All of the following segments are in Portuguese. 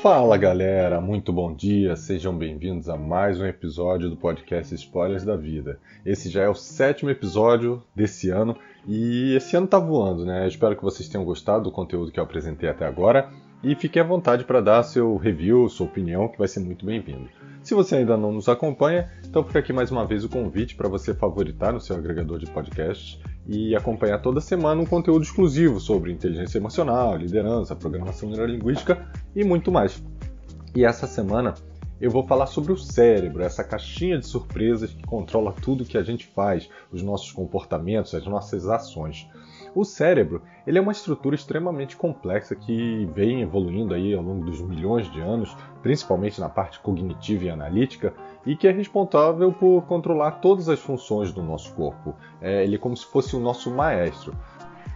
Fala galera, muito bom dia, sejam bem-vindos a mais um episódio do podcast Spoilers da Vida. Esse já é o 7º episódio desse ano e esse ano tá voando, né? Eu espero que vocês tenham gostado do conteúdo que eu apresentei até agora e fiquem à vontade para dar seu review, sua opinião, que vai ser muito bem-vindo. Se você ainda não nos acompanha, então fica aqui mais uma vez o convite para você favoritar no seu agregador de podcasts e acompanhar toda semana um conteúdo exclusivo sobre inteligência emocional, liderança, programação neurolinguística e muito mais. E essa semana eu vou falar sobre o cérebro, essa caixinha de surpresas que controla tudo que a gente faz, os nossos comportamentos, as nossas ações. O cérebro, ele é uma estrutura extremamente complexa que vem evoluindo aí ao longo dos milhões de anos, principalmente na parte cognitiva e analítica, e que é responsável por controlar todas as funções do nosso corpo. Ele é como se fosse o nosso maestro.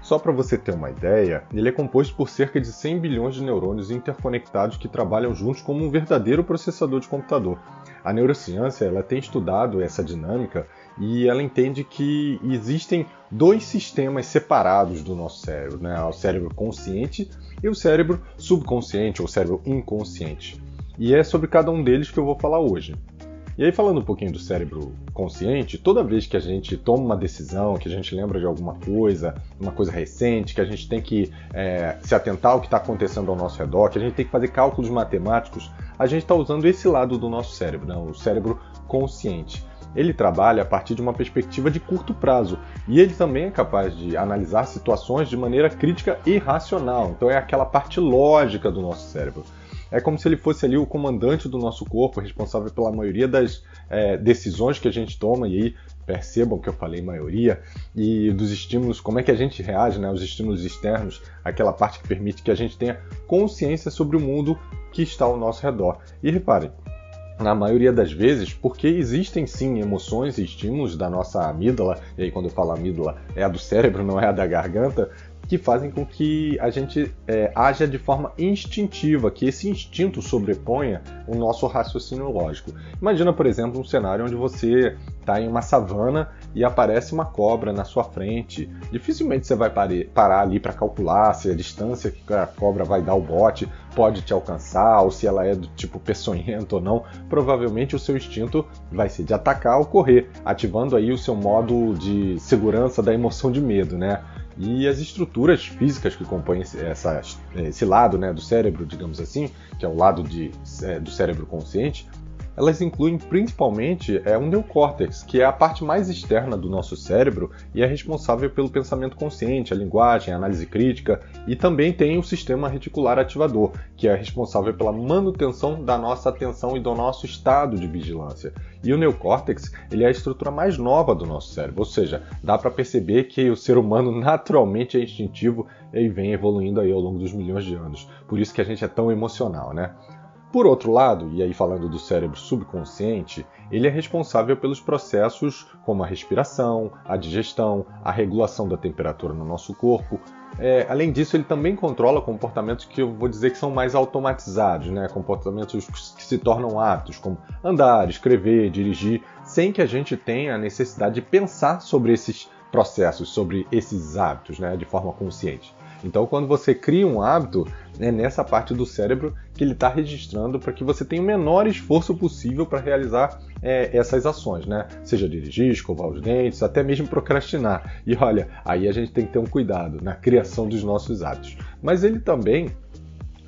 Só para você ter uma ideia, ele é composto por cerca de 100 bilhões de neurônios interconectados que trabalham juntos como um verdadeiro processador de computador. A neurociência ela tem estudado essa dinâmica e ela entende que existem dois sistemas separados do nosso cérebro, né? O cérebro consciente e o cérebro subconsciente ou cérebro inconsciente. E é sobre cada um deles que eu vou falar hoje. E aí, falando um pouquinho do cérebro consciente, toda vez que a gente toma uma decisão, que a gente lembra de alguma coisa, uma coisa recente, que a gente tem que se atentar ao que está acontecendo ao nosso redor, que a gente tem que fazer cálculos matemáticos, a gente está usando esse lado do nosso cérebro, né? O cérebro consciente. Ele trabalha a partir de uma perspectiva de curto prazo e ele também é capaz de analisar situações de maneira crítica e racional. Então é aquela parte lógica do nosso cérebro. É como se ele fosse ali o comandante do nosso corpo, responsável pela maioria das decisões que a gente toma, e aí percebam que eu falei maioria, e dos estímulos, como é que a gente reage, né? Os estímulos externos, aquela parte que permite que a gente tenha consciência sobre o mundo que está ao nosso redor. E reparem, na maioria das vezes, porque existem sim emoções e estímulos da nossa amígdala, e aí quando eu falo amígdala é a do cérebro, não é a da garganta, que fazem com que a gente haja de forma instintiva, que esse instinto sobreponha o nosso raciocínio lógico. Imagina, por exemplo, um cenário onde você está em uma savana e aparece uma cobra na sua frente. Dificilmente você vai parar ali para calcular se a distância que a cobra vai dar o bote pode te alcançar, ou se ela é do tipo peçonhento ou não. Provavelmente o seu instinto vai ser de atacar ou correr, ativando aí o seu modo de segurança da emoção de medo, né? E as estruturas físicas que compõem esse lado, né, do cérebro, digamos assim, que é o lado do cérebro consciente, elas incluem principalmente um neocórtex, que é a parte mais externa do nosso cérebro e é responsável pelo pensamento consciente, a linguagem, a análise crítica, e também tem o sistema reticular ativador, que é responsável pela manutenção da nossa atenção e do nosso estado de vigilância. E o neocórtex, ele é a estrutura mais nova do nosso cérebro, ou seja, dá para perceber que o ser humano naturalmente é instintivo e vem evoluindo aí ao longo dos milhões de anos. Por isso que a gente é tão emocional, né? Por outro lado, e aí falando do cérebro subconsciente, ele é responsável pelos processos como a respiração, a digestão, a regulação da temperatura no nosso corpo. Além disso, ele também controla comportamentos que eu vou dizer que são mais automatizados, né? Comportamentos que se tornam hábitos, como andar, escrever, dirigir, sem que a gente tenha a necessidade de pensar sobre esses processos, sobre esses hábitos, né? De forma consciente. Então, quando você cria um hábito, é nessa parte do cérebro que ele está registrando para que você tenha o menor esforço possível para realizar essas ações, né? Seja dirigir, escovar os dentes, até mesmo procrastinar. E olha, aí a gente tem que ter um cuidado na criação dos nossos hábitos. Mas ele também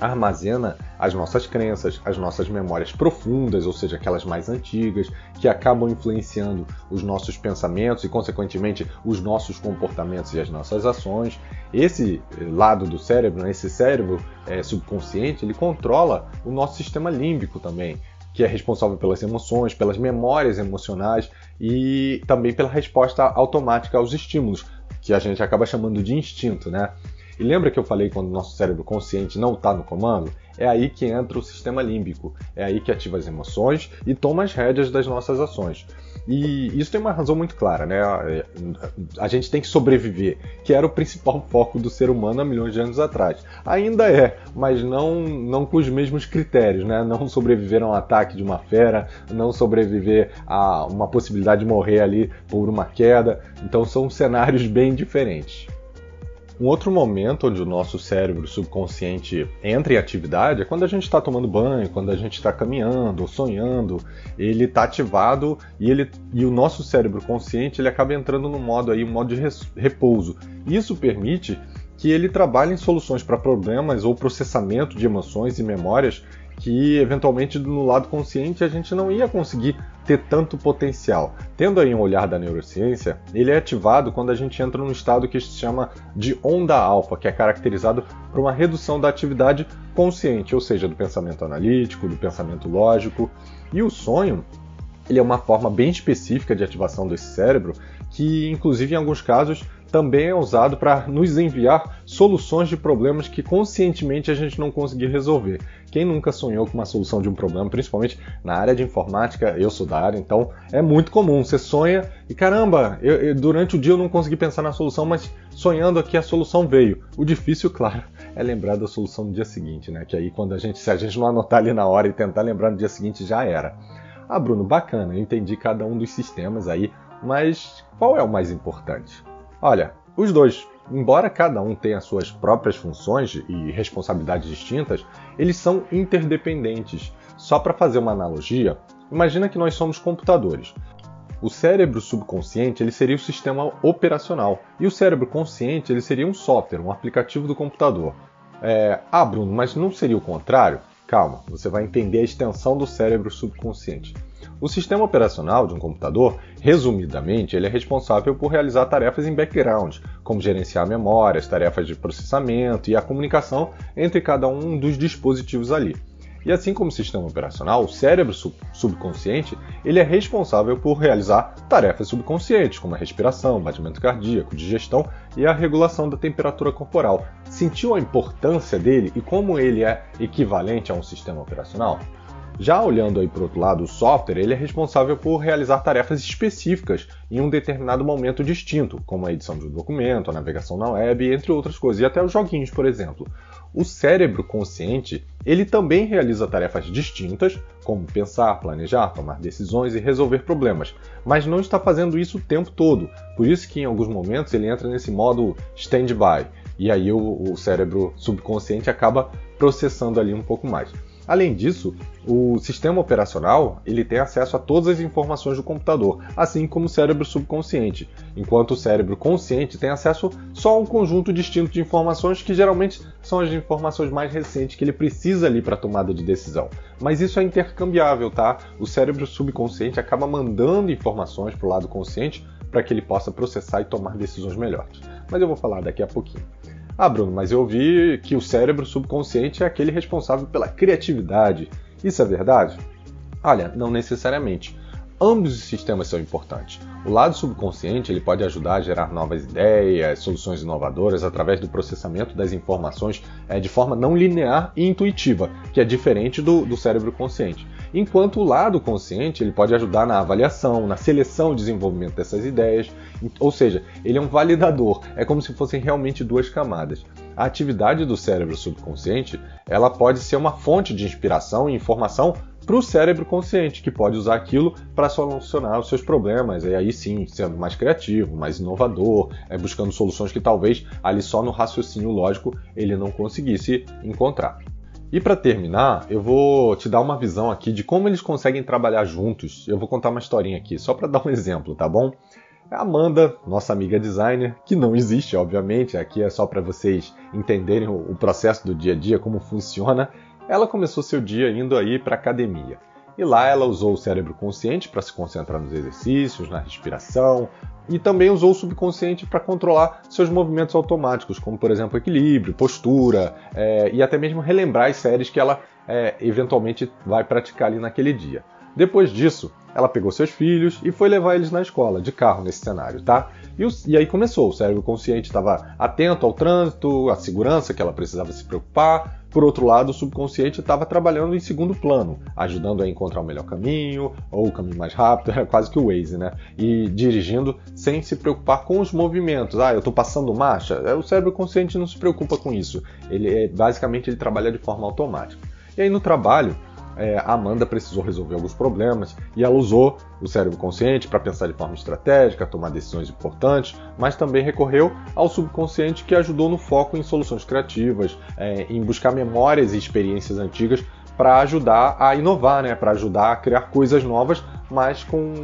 armazena as nossas crenças, as nossas memórias profundas, ou seja, aquelas mais antigas, que acabam influenciando os nossos pensamentos e, consequentemente, os nossos comportamentos e as nossas ações. Esse lado do cérebro, esse cérebro subconsciente, ele controla o nosso sistema límbico também, que é responsável pelas emoções, pelas memórias emocionais e também pela resposta automática aos estímulos, que a gente acaba chamando de instinto, né? E lembra que eu falei quando o nosso cérebro consciente não está no comando? É aí que entra o sistema límbico, é aí que ativa as emoções e toma as rédeas das nossas ações. E isso tem uma razão muito clara, né? A gente tem que sobreviver, que era o principal foco do ser humano há milhões de anos atrás. Ainda é, mas não com os mesmos critérios, né? Não sobreviver a um ataque de uma fera, não sobreviver a uma possibilidade de morrer ali por uma queda. Então são cenários bem diferentes. Um outro momento onde o nosso cérebro subconsciente entra em atividade é quando a gente está tomando banho, quando a gente está caminhando ou sonhando. Ele está ativado e o nosso cérebro consciente ele acaba entrando no modo aí, um modo de repouso. Isso permite que ele trabalhe em soluções para problemas ou processamento de emoções e memórias que, eventualmente, no lado consciente a gente não ia conseguir ter tanto potencial. Tendo aí um olhar da neurociência, ele é ativado quando a gente entra num estado que se chama de onda alfa, que é caracterizado por uma redução da atividade consciente, ou seja, do pensamento analítico, do pensamento lógico. E o sonho, ele é uma forma bem específica de ativação desse cérebro, que, inclusive, em alguns casos, também é usado para nos enviar soluções de problemas que conscientemente a gente não conseguiu resolver. Quem nunca sonhou com uma solução de um problema, principalmente na área de informática, eu sou da área, então é muito comum. Você sonha e caramba, durante o dia eu não consegui pensar na solução, mas sonhando aqui a solução veio. O difícil, claro, é lembrar da solução no dia seguinte, né? Que aí se a gente não anotar ali na hora e tentar lembrar no dia seguinte, já era. Ah, Bruno, bacana, eu entendi cada um dos sistemas aí, mas qual é o mais importante? Olha, os dois, embora cada um tenha suas próprias funções e responsabilidades distintas, eles são interdependentes. Só para fazer uma analogia, imagina que nós somos computadores. O cérebro subconsciente ele seria o sistema operacional e o cérebro consciente ele seria um software, um aplicativo do computador. Bruno, mas não seria o contrário? Calma, você vai entender a extensão do cérebro subconsciente. O sistema operacional de um computador, resumidamente, ele é responsável por realizar tarefas em background, como gerenciar memórias, tarefas de processamento e a comunicação entre cada um dos dispositivos ali. E assim como o sistema operacional, o cérebro subconsciente ele é responsável por realizar tarefas subconscientes, como a respiração, batimento cardíaco, digestão e a regulação da temperatura corporal. Sentiu a importância dele e como ele é equivalente a um sistema operacional? Já olhando aí para o outro lado, o software ele é responsável por realizar tarefas específicas em um determinado momento distinto, como a edição de um documento, a navegação na web, entre outras coisas, e até os joguinhos, por exemplo. O cérebro consciente ele também realiza tarefas distintas, como pensar, planejar, tomar decisões e resolver problemas, mas não está fazendo isso o tempo todo. Por isso que em alguns momentos ele entra nesse modo stand-by, e aí o cérebro subconsciente acaba processando ali um pouco mais. Além disso, o sistema operacional ele tem acesso a todas as informações do computador, assim como o cérebro subconsciente, enquanto o cérebro consciente tem acesso só a um conjunto distinto de informações que geralmente são as informações mais recentes que ele precisa ali para a tomada de decisão. Mas isso é intercambiável, tá? O cérebro subconsciente acaba mandando informações para o lado consciente para que ele possa processar e tomar decisões melhores. Mas eu vou falar daqui a pouquinho. Ah, Bruno, mas eu ouvi que o cérebro subconsciente é aquele responsável pela criatividade. Isso é verdade? Olha, não necessariamente. Ambos os sistemas são importantes. O lado subconsciente ele pode ajudar a gerar novas ideias, soluções inovadoras através do processamento das informações de forma não linear e intuitiva, que é diferente do cérebro consciente. Enquanto o lado consciente ele pode ajudar na avaliação, na seleção e desenvolvimento dessas ideias, ou seja, ele é um validador, é como se fossem realmente duas camadas. A atividade do cérebro subconsciente ela pode ser uma fonte de inspiração e informação para o cérebro consciente, que pode usar aquilo para solucionar os seus problemas, e aí sim, sendo mais criativo, mais inovador, buscando soluções que talvez ali só no raciocínio lógico ele não conseguisse encontrar. E para terminar, eu vou te dar uma visão aqui de como eles conseguem trabalhar juntos. Eu vou contar uma historinha aqui, só para dar um exemplo, tá bom? A Amanda, nossa amiga designer, que não existe, obviamente, aqui é só para vocês entenderem o processo do dia a dia, como funciona. Ela começou seu dia indo aí para a academia. E lá ela usou o cérebro consciente para se concentrar nos exercícios, na respiração, e também usou o subconsciente para controlar seus movimentos automáticos, como por exemplo equilíbrio, postura, e até mesmo relembrar as séries que ela eventualmente vai praticar ali naquele dia. Depois disso, ela pegou seus filhos e foi levar eles na escola, de carro nesse cenário, tá? E aí começou, o cérebro consciente estava atento ao trânsito, à segurança que ela precisava se preocupar. Por outro lado, o subconsciente estava trabalhando em segundo plano, ajudando a encontrar o melhor caminho, ou o caminho mais rápido, era quase que o Waze, né? E dirigindo sem se preocupar com os movimentos. Eu estou passando marcha? O cérebro consciente não se preocupa com isso. Basicamente ele trabalha de forma automática. E aí no trabalho, a Amanda precisou resolver alguns problemas e ela usou o cérebro consciente para pensar de forma estratégica, tomar decisões importantes, mas também recorreu ao subconsciente, que ajudou no foco em soluções criativas, em buscar memórias e experiências antigas para ajudar a inovar, né? Para ajudar a criar coisas novas, mas com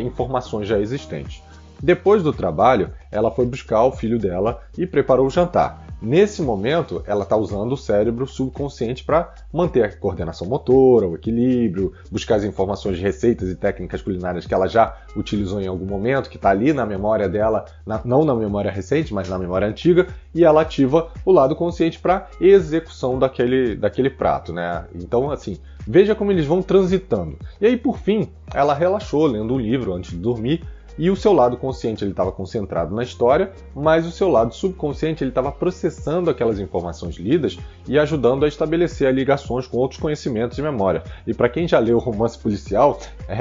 informações já existentes. Depois do trabalho, ela foi buscar o filho dela e preparou o jantar. Nesse momento, ela está usando o cérebro subconsciente para manter a coordenação motora, o equilíbrio, buscar as informações de receitas e técnicas culinárias que ela já utilizou em algum momento, que está ali na memória dela, não na memória recente, mas na memória antiga, e ela ativa o lado consciente para execução daquele prato, né? Então, assim, veja como eles vão transitando. E aí, por fim, ela relaxou lendo um livro antes de dormir, e o seu lado consciente estava concentrado na história, mas o seu lado subconsciente estava processando aquelas informações lidas e ajudando a estabelecer ligações com outros conhecimentos de memória. E para quem já leu romance policial,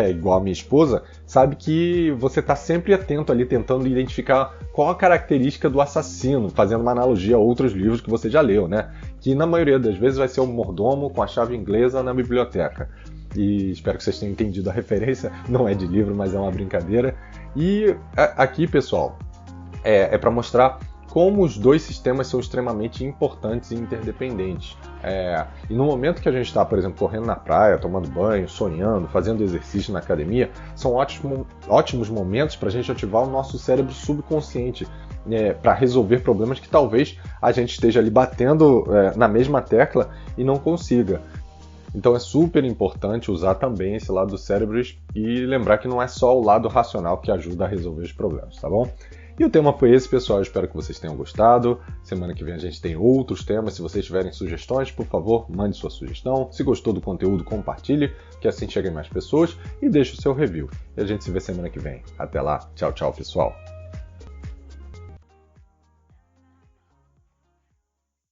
igual a minha esposa, sabe que você está sempre atento ali, tentando identificar qual a característica do assassino, fazendo uma analogia a outros livros que você já leu, né? Que na maioria das vezes vai ser o mordomo com a chave inglesa na biblioteca. E espero que vocês tenham entendido a referência, não é de livro, mas é uma brincadeira. E aqui, pessoal, é para mostrar como os dois sistemas são extremamente importantes e interdependentes. E no momento que a gente está, por exemplo, correndo na praia, tomando banho, sonhando, fazendo exercício na academia, são ótimos momentos para a gente ativar o nosso cérebro subconsciente, para resolver problemas que talvez a gente esteja ali batendo na mesma tecla e não consiga. Então é super importante usar também esse lado do cérebro e lembrar que não é só o lado racional que ajuda a resolver os problemas, tá bom? E o tema foi esse, pessoal. Eu espero que vocês tenham gostado. Semana que vem a gente tem outros temas. Se vocês tiverem sugestões, por favor, mande sua sugestão. Se gostou do conteúdo, compartilhe, que assim cheguem mais pessoas. E deixe o seu review. E a gente se vê semana que vem. Até lá. Tchau, tchau, pessoal.